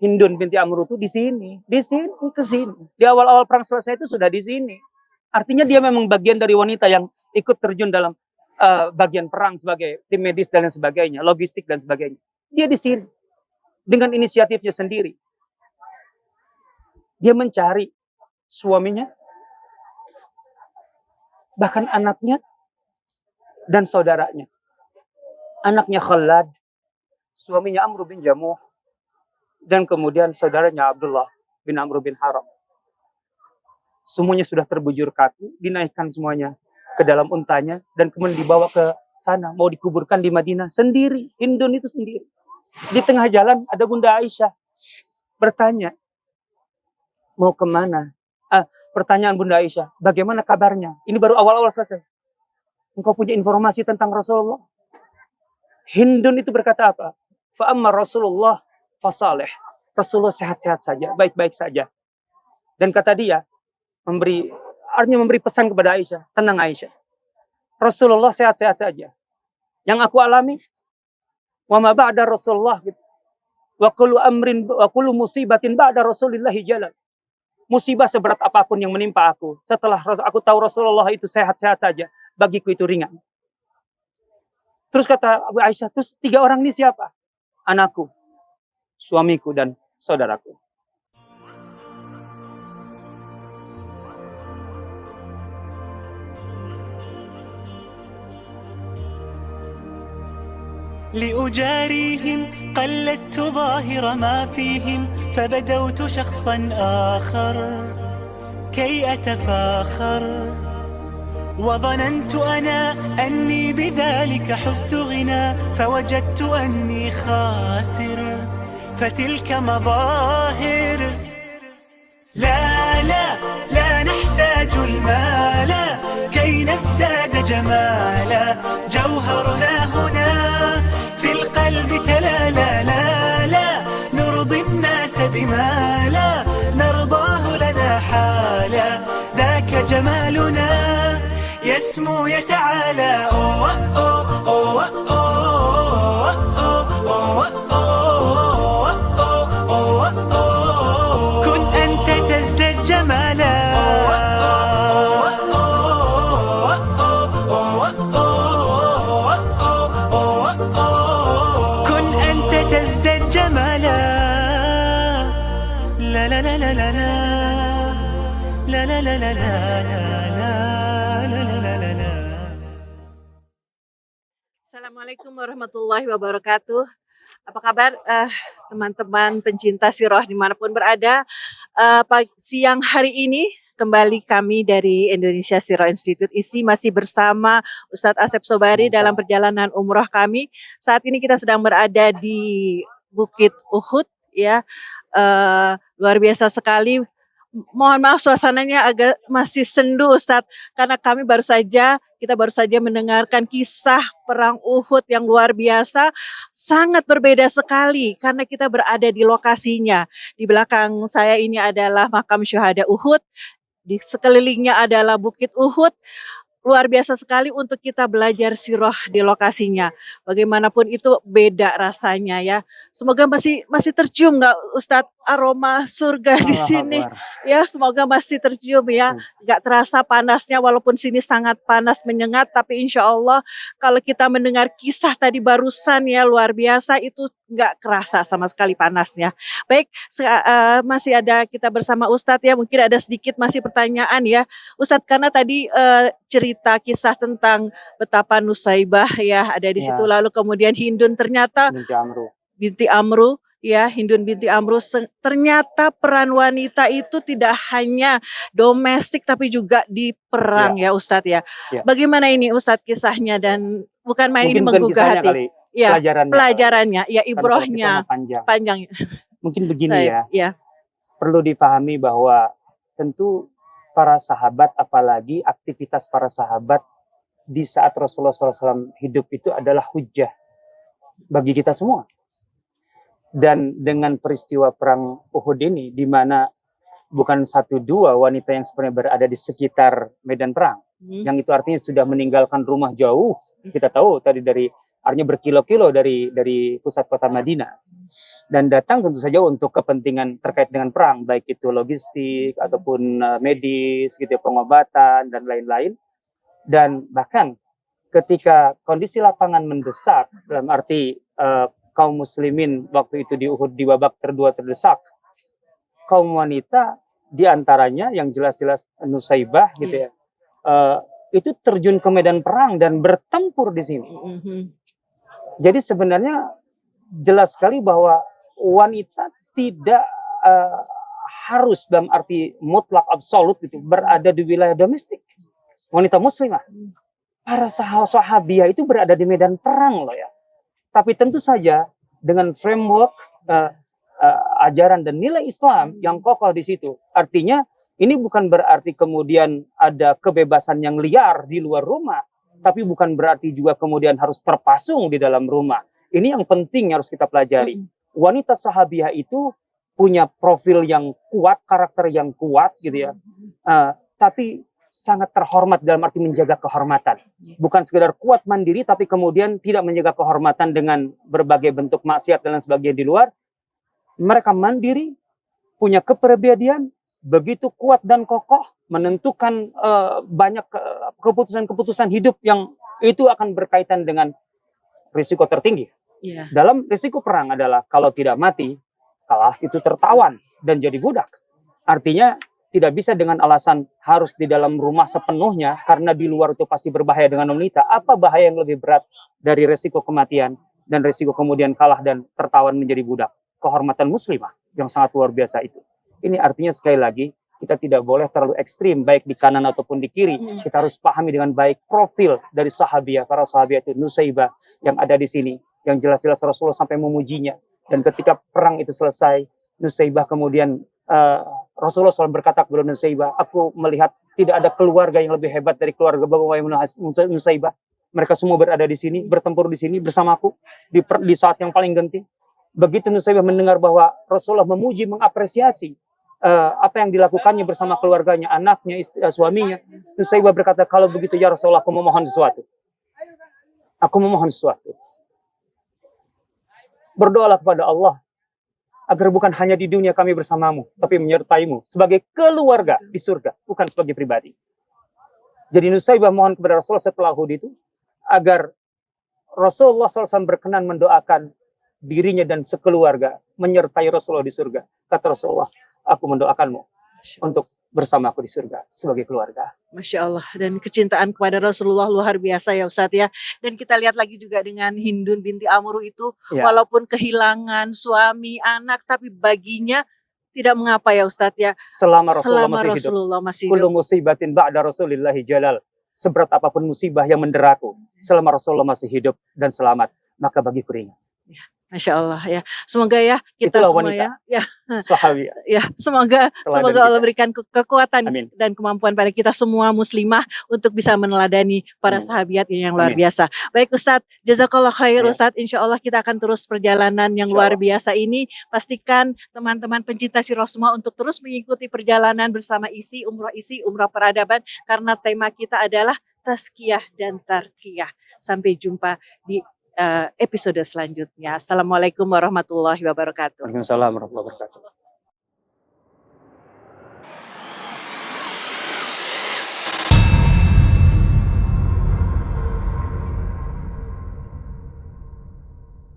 Hindun binti Amr itu di sini, ke sini. Di awal-awal perang selesai itu sudah di sini. Artinya dia memang bagian dari wanita yang ikut terjun dalam bagian perang sebagai tim medis dan lain sebagainya, logistik dan sebagainya. Dia di sini dengan inisiatifnya sendiri. Dia mencari suaminya, bahkan anaknya dan saudaranya. Anaknya Khalad, suaminya Amr bin Jamuh, dan kemudian saudaranya Abdullah bin Amr bin Haram. Semuanya sudah terbujur kaku, dinaikkan semuanya ke dalam untanya, dan kemudian dibawa ke sana, mau dikuburkan di Madinah sendiri. Hindun itu sendiri. Di tengah jalan ada Bunda Aisyah bertanya, mau kemana? Pertanyaan Bunda Aisyah, bagaimana kabarnya? Ini baru awal-awal selesai. Engkau punya informasi tentang Rasulullah? Hindun itu berkata apa? Fa'amma Rasulullah fasaleh. Rasulullah sehat-sehat saja, baik-baik saja. Dan kata dia, artinya memberi pesan kepada Aisyah, tenang Aisyah. Rasulullah sehat-sehat saja. Yang aku alami, wa ma ba'da Rasulullah, wa kullu musibatin ba'da Rasulillahi jalan. Musibah seberat apapun yang menimpa aku, setelah aku tahu Rasulullah itu sehat-sehat saja, bagiku itu ringan. Terus kata Abu Aisyah, terus 3 orang ini siapa? Anakku, suamiku, dan saudaraku. لأجاريهم قلدت ظاهر ما فيهم فبدوت شخصا آخر كي أتفاخر وظننت أنا أني بذلك حزت غنى فوجدت أني خاسر فتلك مظاهر لا لا لا نحتاج المال كي نزداد جمالا جوهرنا هنا في القلب تلالا لا لا نرضي الناس بما لا نرضاه لنا حالا ذاك جمالنا يسمو يتعالى كن أنت تزداد جمالا كن أنت تزداد جمالا لا لا لا لا لا لا لا لا لا لا Assalamualaikum warahmatullahi wabarakatuh. Apa kabar teman-teman pencinta sirah dimanapun berada? Siang hari ini kembali kami dari Indonesia Sirah Institute ISI masih bersama Ustadz Asep Sobari dalam perjalanan umroh kami. Saat ini kita sedang berada di Bukit Uhud, ya. Luar biasa sekali. Mohon maaf suasananya agak masih sendu Ustadz, karena kita baru saja mendengarkan kisah perang Uhud yang luar biasa, sangat berbeda sekali karena kita berada di lokasinya. Di belakang saya ini adalah makam syuhada Uhud, di sekelilingnya adalah Bukit Uhud. Luar biasa sekali untuk kita belajar sirah di lokasinya. Bagaimanapun itu beda rasanya ya. Semoga masih tercium nggak Ustadz aroma surga di sini? Ya, semoga masih tercium ya. Nggak terasa panasnya walaupun sini sangat panas menyengat. Tapi insya Allah kalau kita mendengar kisah tadi barusan ya luar biasa, itu nggak kerasa sama sekali panasnya. Baik, masih ada kita bersama Ustadz ya. Mungkin ada sedikit masih pertanyaan ya Ustadz, karena tadi cerita kisah tentang betapa Nusaibah ya ada di situ, lalu kemudian Hindun ternyata binti Amru ya, Hindun binti Amru, ternyata peran wanita itu tidak hanya domestik tapi juga di perang ya Ustadz ya. Bagaimana ini Ustadz kisahnya, dan bukan main, ini menggugah hati. Kali, ya, pelajarannya ya, ibrohnya panjang. Mungkin begini ya. Perlu difahami bahwa tentu para sahabat, apalagi aktivitas para sahabat di saat Rasulullah SAW hidup itu adalah hujjah bagi kita semua. Dan dengan peristiwa perang Uhud ini, di mana bukan 1-2 wanita yang sebenarnya berada di sekitar medan perang, yang itu artinya sudah meninggalkan rumah jauh. Kita tahu tadi dari artinya berkilo-kilo dari pusat kota Madinah, dan datang tentu saja untuk kepentingan terkait dengan perang, baik itu logistik ataupun medis, gitu, pengobatan dan lain-lain. Dan bahkan ketika kondisi lapangan mendesak, dalam arti kaum muslimin waktu itu di Uhud di babak kedua terdesak, kaum wanita diantaranya yang jelas-jelas Nusaibah gitu ya, itu terjun ke medan perang dan bertempur di sini. Jadi sebenarnya jelas sekali bahwa wanita tidak harus dalam arti mutlak absolut gitu berada di wilayah domestik. Wanita muslimah, para sahabiah itu berada di medan perang loh ya. Tapi tentu saja dengan framework ajaran dan nilai Islam yang kokoh di situ. Artinya ini bukan berarti kemudian ada kebebasan yang liar di luar rumah, tapi bukan berarti juga kemudian harus terpasung di dalam rumah. Ini yang penting harus kita pelajari. Wanita sahabiah itu punya profil yang kuat, karakter yang kuat gitu ya. Tapi sangat terhormat dalam arti menjaga kehormatan. Bukan sekedar kuat mandiri, tapi kemudian tidak menjaga kehormatan dengan berbagai bentuk maksiat dan lain sebagainya di luar. Mereka mandiri, punya kepribadian, begitu kuat dan kokoh, menentukan banyak keputusan-keputusan hidup yang itu akan berkaitan dengan risiko tertinggi. Dalam risiko perang adalah kalau tidak mati, kalah itu tertawan dan jadi budak. Artinya tidak bisa dengan alasan harus di dalam rumah sepenuhnya karena di luar itu pasti berbahaya dengan wanita. Apa bahaya yang lebih berat dari risiko kematian dan risiko kemudian kalah dan tertawan menjadi budak? Kehormatan muslimah yang sangat luar biasa itu. Ini artinya sekali lagi kita tidak boleh terlalu ekstrim baik di kanan ataupun di kiri. Kita harus pahami dengan baik profil dari sahabiah, para sahabiah itu Nusaibah yang ada di sini, yang jelas-jelas Rasulullah sampai memujinya. Dan ketika perang itu selesai, Nusaibah kemudian Rasulullah SAW berkata kepada Nusaibah, aku melihat tidak ada keluarga yang lebih hebat dari keluarga bagaimana Nusaibah. Mereka semua berada di sini, bertempur di sini bersamaku di saat yang paling genting. Begitu Nusaibah mendengar bahwa Rasulullah memuji, mengapresiasi apa yang dilakukannya bersama keluarganya, anaknya, suaminya, Nusaibah berkata, kalau begitu ya Rasulullah, aku memohon sesuatu. Aku memohon sesuatu. Berdoalah kepada Allah agar bukan hanya di dunia kami bersamamu, tapi menyertaimu sebagai keluarga di surga, bukan sebagai pribadi. Jadi Nusaibah mohon kepada Rasulullah setelah Uhud itu, agar Rasulullah SAW berkenan mendoakan dirinya dan sekeluarga menyertai Rasulullah di surga. Kata Rasulullah, aku mendoakanmu untuk bersamaku di surga sebagai keluarga. Masya Allah, dan kecintaan kepada Rasulullah luar biasa ya Ustadz ya. Dan kita lihat lagi juga dengan Hindun binti Amru itu, walaupun kehilangan suami, anak, tapi baginya tidak mengapa ya Ustadz ya. Selama Rasulullah masih hidup. Kullu musibatin ba'da Rasulillahi jalal. Seberat apapun musibah yang menderaku, selama Rasulullah masih hidup dan selamat, maka bagiku ringan. Masya Allah ya, semoga ya kita itulah semua ya, sahabiah. Ya semoga Allah berikan kekuatan Amin. Dan kemampuan pada kita semua muslimah untuk bisa meneladani para sahabiat yang luar biasa. Baik Ustadz, jazakallah khair Ustadz. Insya Allah kita akan terus perjalanan yang luar biasa ini. Pastikan teman-teman pencinta sirah semua untuk terus mengikuti perjalanan bersama isi umrah peradaban, karena tema kita adalah tazkiyah dan tarkiyah. Sampai jumpa di episode selanjutnya. Assalamualaikum warahmatullahi wabarakatuh. Waalaikumsalam warahmatullahi wabarakatuh.